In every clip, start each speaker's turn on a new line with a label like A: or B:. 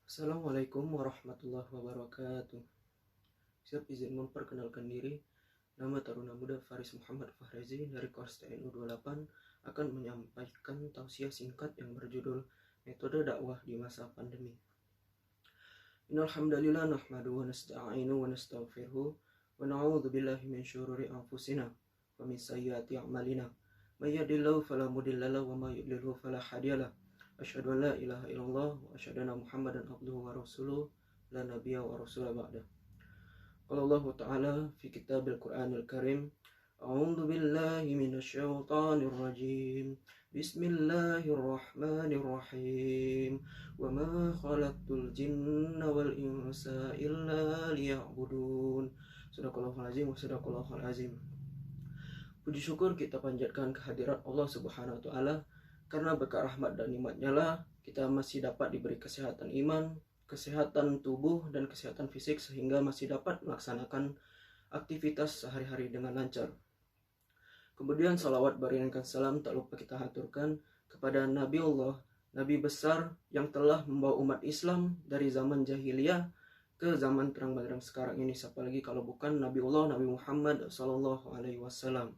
A: Assalamualaikum warahmatullahi wabarakatuh. Siap izin memperkenalkan diri. Nama Taruna Muda Faris Muhammad Fahrezi dari Korps TNU 28 akan menyampaikan tausiah singkat yang berjudul Metode Dakwah di Masa Pandemi. Innal hamdalillah nahmaduhu wa nasta'inu wa nastaghfiruhu wa na'udzu billahi min syururi anfusina wa min sayyiati a'malina. May yahdihillahu fala mudilla lahu wa may yudlilhu fala hadiyalah. Asyhadu an la ilaha illallah wa asyhadu anna Muhammadan abduhu wa rasuluh la nabiyya wa rasula ba'da. Qala Allah Ta'ala fi kitabil Qur'anil Karim, A'udzu billahi minasy syaithanir rajim. Bismillahirrahmanirrahim. Wa ma khalaqtul jinna wal insa illa liya'budun. Shadaqallahul azim wa shadaqallahul azim. Puji syukur kita panjatkan kehadirat Allah Subhanahu wa taala, karena berkat rahmat dan nikmat-Nya lah kita masih dapat diberi kesehatan iman, kesehatan tubuh, dan kesehatan fisik sehingga masih dapat melaksanakan aktivitas sehari-hari dengan lancar. Kemudian salawat beriringkan salam tak lupa kita haturkan kepada Nabi Allah, Nabi besar yang telah membawa umat Islam dari zaman jahiliyah ke zaman terang benderang sekarang ini. Siapa lagi kalau bukan Nabi Allah, Nabi Muhammad SAW.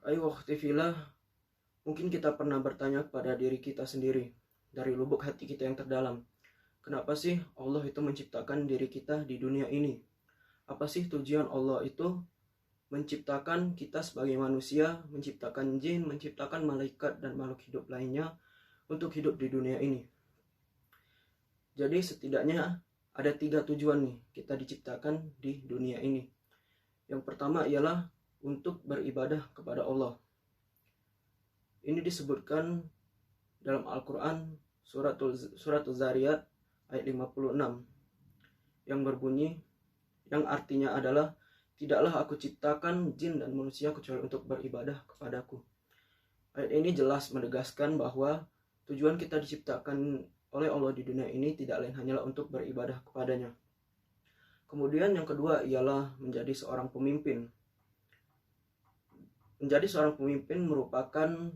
A: Ayo waktifillah, mungkin kita pernah bertanya kepada diri kita sendiri, dari lubuk hati kita yang terdalam, kenapa sih Allah itu menciptakan diri kita di dunia ini? Apa sih tujuan Allah itu menciptakan kita sebagai manusia, menciptakan jin, menciptakan malaikat dan makhluk hidup lainnya untuk hidup di dunia ini? Jadi setidaknya ada 3 tujuan nih kita diciptakan di dunia ini. Yang pertama ialah untuk beribadah kepada Allah. Ini disebutkan dalam Al-Quran surat Az-Zariyat ayat 56 yang berbunyi, yang artinya adalah, tidaklah aku ciptakan jin dan manusia kecuali untuk beribadah kepadaku. Ayat ini jelas menegaskan bahwa tujuan kita diciptakan oleh Allah di dunia ini tidak lain hanyalah untuk beribadah kepadanya. Kemudian yang kedua ialah menjadi seorang pemimpin. Menjadi seorang pemimpin merupakan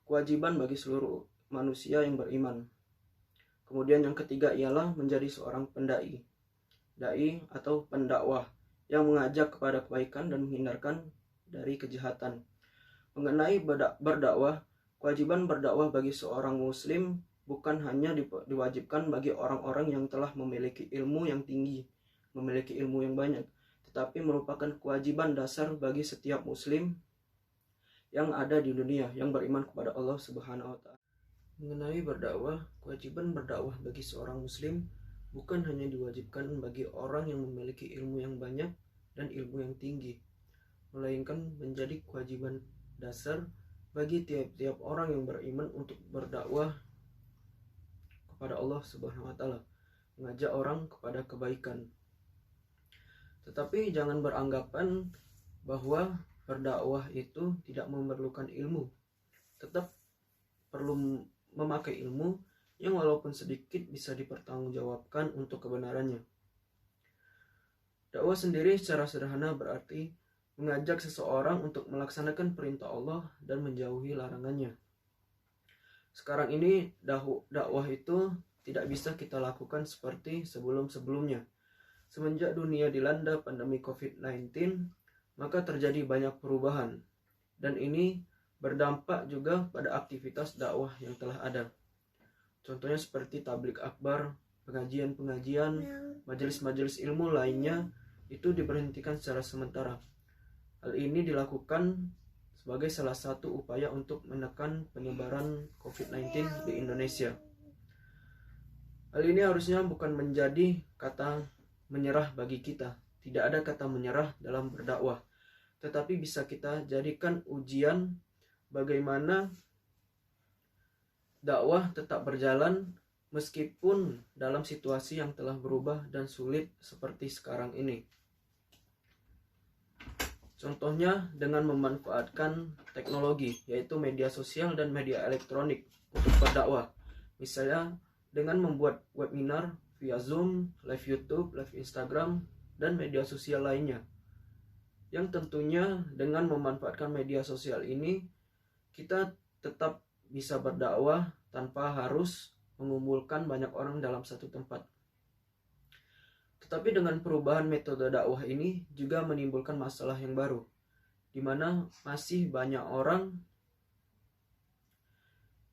A: kewajiban bagi seluruh manusia yang beriman. Kemudian yang ketiga ialah menjadi seorang pendai, dai atau pendakwah yang mengajak kepada kebaikan dan menghindarkan dari kejahatan. Mengenai berdakwah, kewajiban berdakwah bagi seorang muslim bukan hanya diwajibkan bagi orang-orang yang telah memiliki ilmu yang tinggi, memiliki ilmu yang banyak, tetapi merupakan kewajiban dasar bagi setiap muslim yang ada di dunia yang beriman kepada Allah Subhanahu wa taala. Mengenai berdakwah, kewajiban berdakwah bagi seorang muslim bukan hanya diwajibkan bagi orang yang memiliki ilmu yang banyak dan ilmu yang tinggi, melainkan menjadi kewajiban dasar bagi tiap-tiap orang yang beriman untuk berdakwah kepada Allah Subhanahu wa taala, mengajak orang kepada kebaikan. Tetapi jangan beranggapan bahwa berdakwah itu tidak memerlukan ilmu. Tetap perlu memakai ilmu yang walaupun sedikit bisa dipertanggungjawabkan untuk kebenarannya. Dakwah sendiri secara sederhana berarti mengajak seseorang untuk melaksanakan perintah Allah dan menjauhi larangannya. Sekarang ini dakwah itu tidak bisa kita lakukan seperti sebelum-sebelumnya. Semenjak dunia dilanda pandemi COVID-19, maka terjadi banyak perubahan, dan ini berdampak juga pada aktivitas dakwah yang telah ada. Contohnya seperti tabligh akbar, pengajian-pengajian, majelis-majelis ilmu lainnya itu diberhentikan secara sementara. Hal ini dilakukan sebagai salah satu upaya untuk menekan penyebaran COVID-19 di Indonesia. Hal ini harusnya bukan menjadi kata menyerah bagi kita. Tidak ada kata menyerah dalam berdakwah, tetapi bisa kita jadikan ujian bagaimana dakwah tetap berjalan meskipun dalam situasi yang telah berubah dan sulit seperti sekarang ini. Contohnya dengan memanfaatkan teknologi, yaitu media sosial dan media elektronik untuk berdakwah. Misalnya dengan membuat webinar via Zoom, live YouTube, live Instagram, dan media sosial lainnya. Yang tentunya dengan memanfaatkan media sosial ini, kita tetap bisa berdakwah tanpa harus mengumpulkan banyak orang dalam satu tempat. Tetapi dengan perubahan metode dakwah ini juga menimbulkan masalah yang baru, di mana masih banyak orang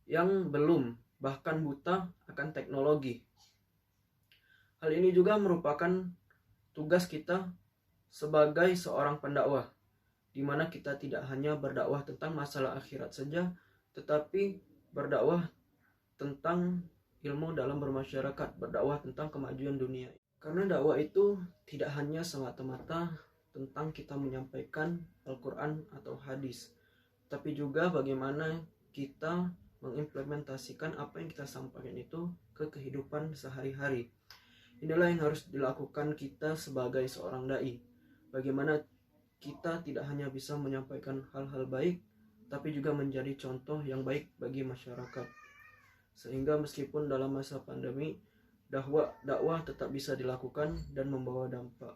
A: yang belum bahkan buta akan teknologi. Hal ini juga merupakan tugas kita sebagai seorang pendakwah, di mana kita tidak hanya berdakwah tentang masalah akhirat saja, tetapi berdakwah tentang ilmu dalam bermasyarakat, berdakwah tentang kemajuan dunia. Karena dakwah itu tidak hanya semata-mata tentang kita menyampaikan Al-Quran atau hadis, tapi juga bagaimana kita mengimplementasikan apa yang kita sampaikan itu ke kehidupan sehari-hari. Inilah yang harus dilakukan kita sebagai seorang dai. Bagaimana kita tidak hanya bisa menyampaikan hal-hal baik, tapi juga menjadi contoh yang baik bagi masyarakat. Sehingga meskipun dalam masa pandemi, dakwah tetap bisa dilakukan dan membawa dampak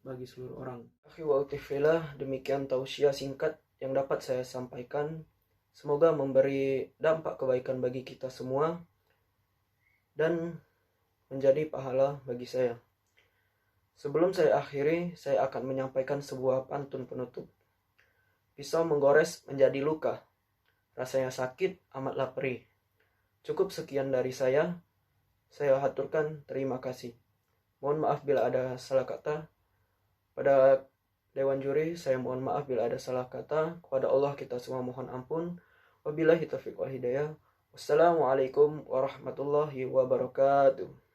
A: bagi seluruh orang. Akhi wa utifillah, demikian tausiah singkat yang dapat saya sampaikan. Semoga memberi dampak kebaikan bagi kita semua dan menjadi pahala bagi saya. Sebelum saya akhiri, saya akan menyampaikan sebuah pantun penutup. Pisau menggores menjadi luka, rasanya sakit amatlah perih. Cukup sekian dari saya haturkan terima kasih. Mohon maaf bila ada salah kata. Pada Dewan Juri, saya mohon maaf bila ada salah kata. Kepada Allah kita semua mohon ampun. Wabillahi taufiq wal hidayah. Wassalamualaikum warahmatullahi wabarakatuh.